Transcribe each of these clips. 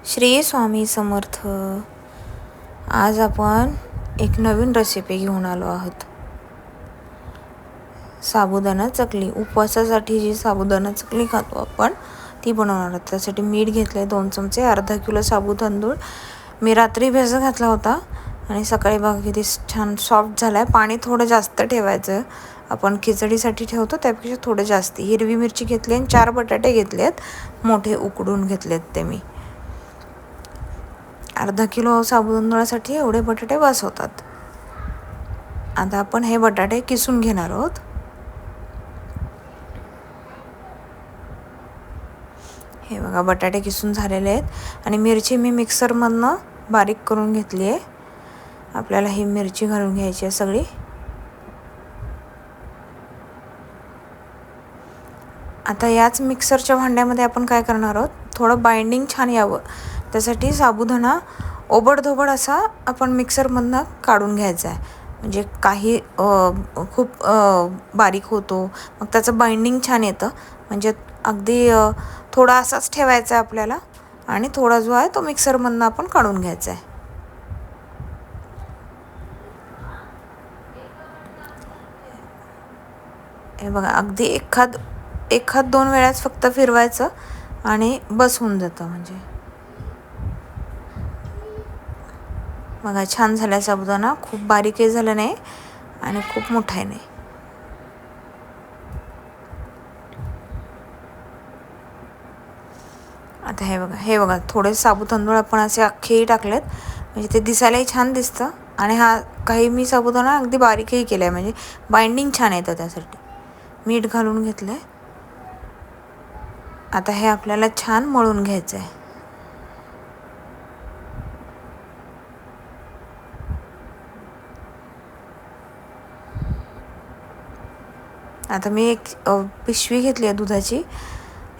श्री स्वामी समर्थ. आज आपण एक नवीन रेसिपी घेऊन आलो आहोत. साबुदाणा चकली. उपवासासाठी जी साबुदाणा चकली खातो आपण ती बनवणार आहोत. त्यासाठी मीठ घेतले 2 चमचे. अर्धा किलो साबू तांदूळ मी रात्री भिजत घातला होता आणि सकाळी बघा किती छान सॉफ्ट झाला आहे. पाणी थोडं जास्त ठेवायचं. आपण खिचडीसाठी ठेवतो त्यापेक्षा थोडं जास्त. हिरवी मिरची घेतली आणि 4 बटाटे घेतलेत, मोठे उकडून घेतलेत ते मी. अर्धा किलो साबुदाण्यासाठी एवढे बटाटे बस होतात. आता आपण हे बटाटे किसून घेणार आहोत. हे बघा बटाटे किसून झालेले आहेत आणि मिरची मी मिक्सरमधनं बारीक करून घेतली आहे. आपल्याला ही मिरची घालून घ्यायची आहे सगळी. आता याच मिक्सरच्या भांड्यामध्ये आपण काय करणार आहोत, थोडं बाइंडिंग छान यावं त्यासाठी साबुदाणा ओबडधोबड असा आपण मिक्सरमधनं काढून घ्यायचा आहे. म्हणजे काही खूप बारीक होतो, मग त्याचं बाइंडिंग छान येतं. म्हणजे अगदी थोडा असाच ठेवायचा आहे आपल्याला आणि थोडा जो आहे तो मिक्सरमधनं आपण काढून घ्यायचा आहे. हे बघा अगदी एखाद 2 वेळाच फक्त फिरवायचं आणि बस होऊन जातं. म्हणजे बघा छान झाला साबुदाणा. खूप बारीकही झालं नाही आणि खूप मोठाही नाही. आता हे बघा थोडे साबू तांदूळ आपण असे अख्खेही टाकलेत म्हणजे ते दिसायलाही छान दिसतं. आणि हा काही मी साबुदाणा अगदी बारीकही केला आहे म्हणजे बाइंडिंग छान येतं त्यासाठी. मीठ घालून घेतलं आहे. आता हे आपल्याला छान मळून घ्यायचं आहे. आता मी एक पिशवी घेतली आहे दुधाची.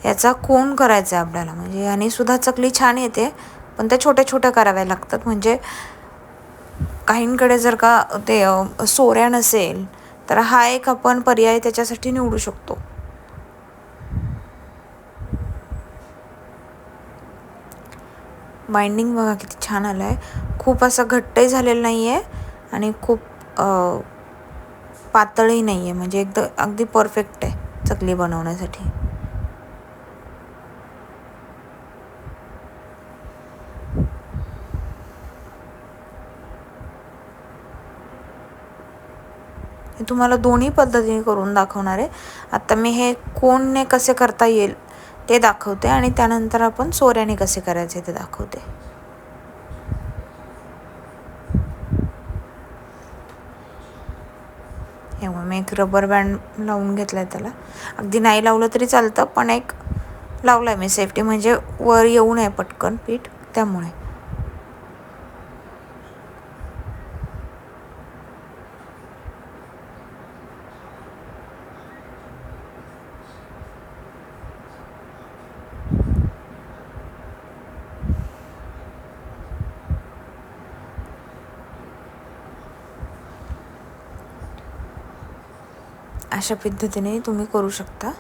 याचा कोन करायचा आहे आपल्याला. म्हणजे आणि सुद्धा चकली छान येते, पण त्या छोट्या छोट्या कराव्या लागतात. म्हणजे काहींकडे जर का ते सोऱ्या नसेल तर हा एक आपण पर्याय त्याच्यासाठी निवडू शकतो. बाइंडिंग बघा किती छान आलं आहे. खूप असं घट्टही झालेलं नाही आहे आणि खूप पातळही नाही आहे. म्हणजे एकदम अगदी परफेक्ट आहे चकली बनवण्यासाठी. हे तुम्हाला दोन्ही पद्धतीने करून दाखवणार आहे. आता मी हे कोनने कसे करता येईल ते दाखवते आणि त्यानंतर आपण सोऱ्याने कसे करायचे ते दाखवते. हे बघा मी एक रबर बँड लावून घेतला आहे त्याला. अगदी नाही लावलं तरी चालतं, पण एक लावला आहे मी सेफ्टी, म्हणजे वर येऊ नये पटकन पीठ, त्यामुळे. अशा पद्धतीने तुम्ही करू शकता.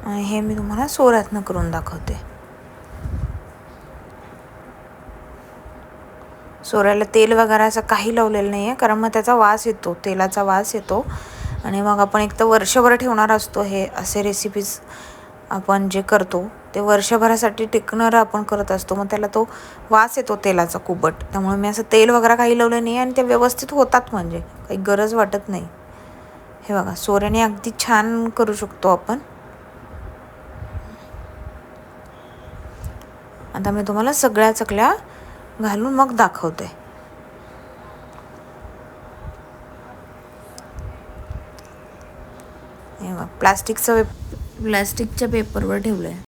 आणि हे मी तुम्हाला सोऱ्यातनं करून दाखवते. सोऱ्याला तेल वगैरे असं काही लावलेलं नाही आहे, कारण मग त्याचा वास येतो, तेलाचा वास येतो. आणि मग आपण एक तर वर्षभर ठेवणार असतो. हे असे रेसिपीज आपण जे करतो ते वर्षभरासाठी टिकणारं आपण करत असतो. मग त्याला तो वास येतो तेलाचा कुबट. त्यामुळे मी असं तेल वगैरे काही लावलं नाही आणि ते व्यवस्थित होतात, म्हणजे काही गरज वाटत नाही. हे बघा सोऱ्याने अगदी छान करू शकतो आपण. आता मी तुम्हाला सगळ्या चकल्या घालून मग दाखवते. हे बघा प्लास्टिकच्या पेपरवर ठेवलं आहे.